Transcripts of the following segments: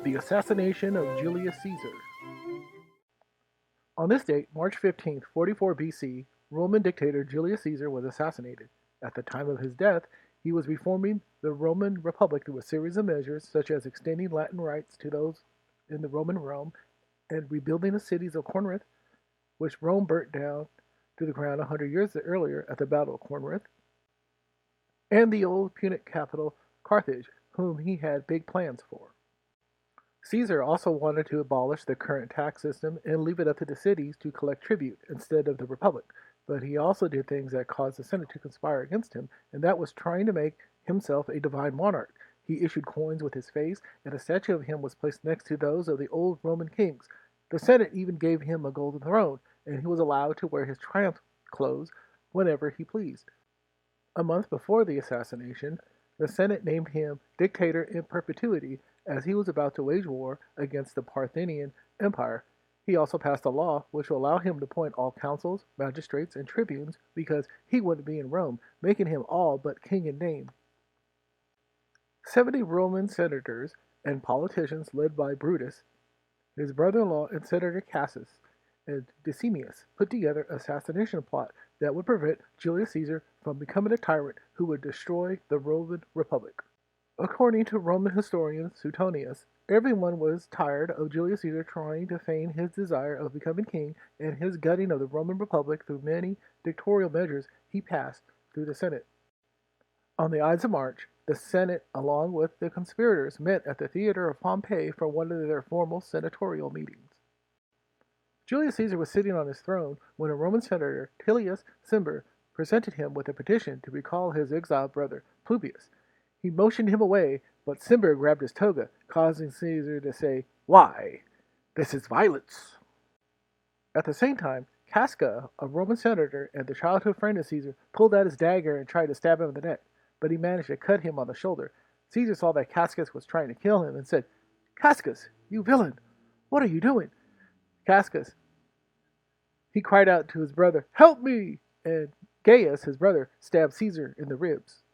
The assassination of Julius Caesar. On this date, March 15th, 44 BC, Roman dictator Julius Caesar was assassinated. At the time of his death, he was reforming the Roman Republic through a series of measures such as extending Latin rights to those in the Roman realm and rebuilding the cities of Corinth, which Rome burnt down to the ground 100 years earlier at the Battle of Corinth, and the old Punic capital Carthage, whom he had big plans for. Caesar also wanted to abolish the current tax system and leave it up to the cities to collect tribute instead of the republic, but he also did things that caused the Senate to conspire against him, and that was trying to make himself a divine monarch. He issued coins with his face, and a statue of him was placed next to those of the old Roman kings. The Senate even gave him a golden throne, and he was allowed to wear his triumph clothes whenever he pleased. A month before the assassination, the Senate named him dictator in perpetuity as he was about to wage war against the Parthian Empire. He also passed a law which will allow him to appoint all consuls, magistrates, and tribunes because he wouldn't be in Rome, making him all but king in name. 70 Roman senators and politicians led by Brutus, his brother-in-law and senator Cassius and Decimus put together an assassination plot that would prevent Julius Caesar from becoming a tyrant who would destroy the Roman Republic. According to Roman historian Suetonius, everyone was tired of Julius Caesar trying to feign his desire of becoming king and his gutting of the Roman Republic through many dictatorial measures he passed through the Senate. On the Ides of March, the Senate, along with the conspirators, met at the theater of Pompeii for one of their formal senatorial meetings. Julius Caesar was sitting on his throne when a Roman senator, Julius Caesar, presented him with a petition to recall his exiled brother, Publius. He motioned him away, but Cimber grabbed his toga, causing Caesar to say, "Why? This is violence." At the same time, Casca, a Roman senator and the childhood friend of Caesar, pulled out his dagger and tried to stab him in the neck, but he managed to cut him on the shoulder. Caesar saw that Cascus was trying to kill him and said, "Cascus, you villain, what are you doing?" Cascus, he cried out to his brother, "Help me!" And Gaius, his brother, stabbed Caesar in the ribs.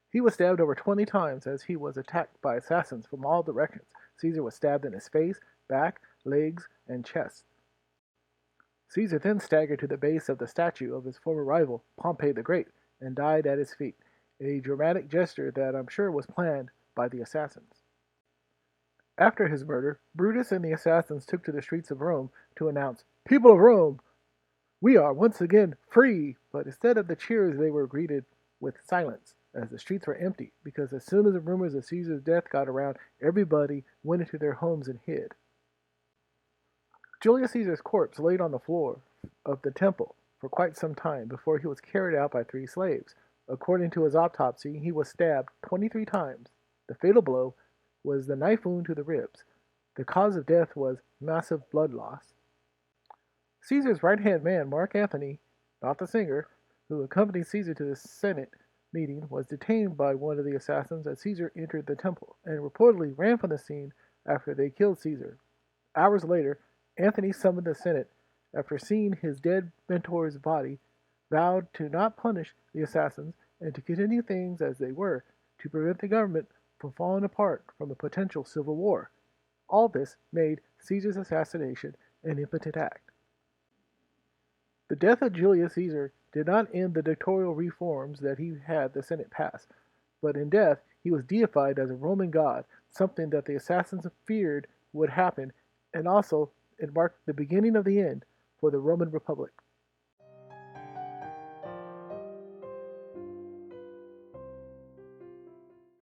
He was stabbed over 20 times as he was attacked by assassins from all directions. Caesar was stabbed in his face, back, legs, and chest. Caesar then staggered to the base of the statue of his former rival, Pompey the Great, and died at his feet, a dramatic gesture that I'm sure was planned by the assassins. After his murder, Brutus and the assassins took to the streets of Rome to announce, "People of Rome, we are once again free!" But instead of the cheers, they were greeted with silence, as the streets were empty, because as soon as the rumors of Caesar's death got around, everybody went into their homes and hid. Julius Caesar's corpse laid on the floor of the temple for quite some time before he was carried out by 3 slaves. According to his autopsy, he was stabbed 23 times. The fatal blow was the knife wound to the ribs. The cause of death was massive blood loss. Caesar's right-hand man, Mark Antony, not the singer, who accompanied Caesar to the Senate meeting, was detained by one of the assassins as Caesar entered the temple and reportedly ran from the scene after they killed Caesar. Hours later, Antony summoned the Senate after seeing his dead mentor's body, vowed to not punish the assassins and to continue things as they were to prevent the government from falling apart from a potential civil war. All this made Caesar's assassination an impotent act. The death of Julius Caesar did not end the dictatorial reforms that he had the Senate pass, but in death he was deified as a Roman god, something that the assassins feared would happen, and also it marked the beginning of the end for the Roman Republic.